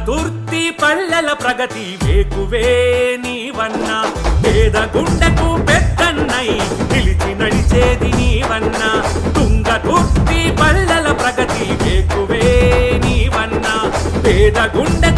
తుంగతుర్తి పల్లెల ప్రగతి వేకువే నీవన్నా పేద గుండెకు పెద్దన్నై నిలిచి నడిచేది నీవన్నా తుంగతుర్తి పల్లెల ప్రగతి వేకువే నీవన్నా పేద గుండె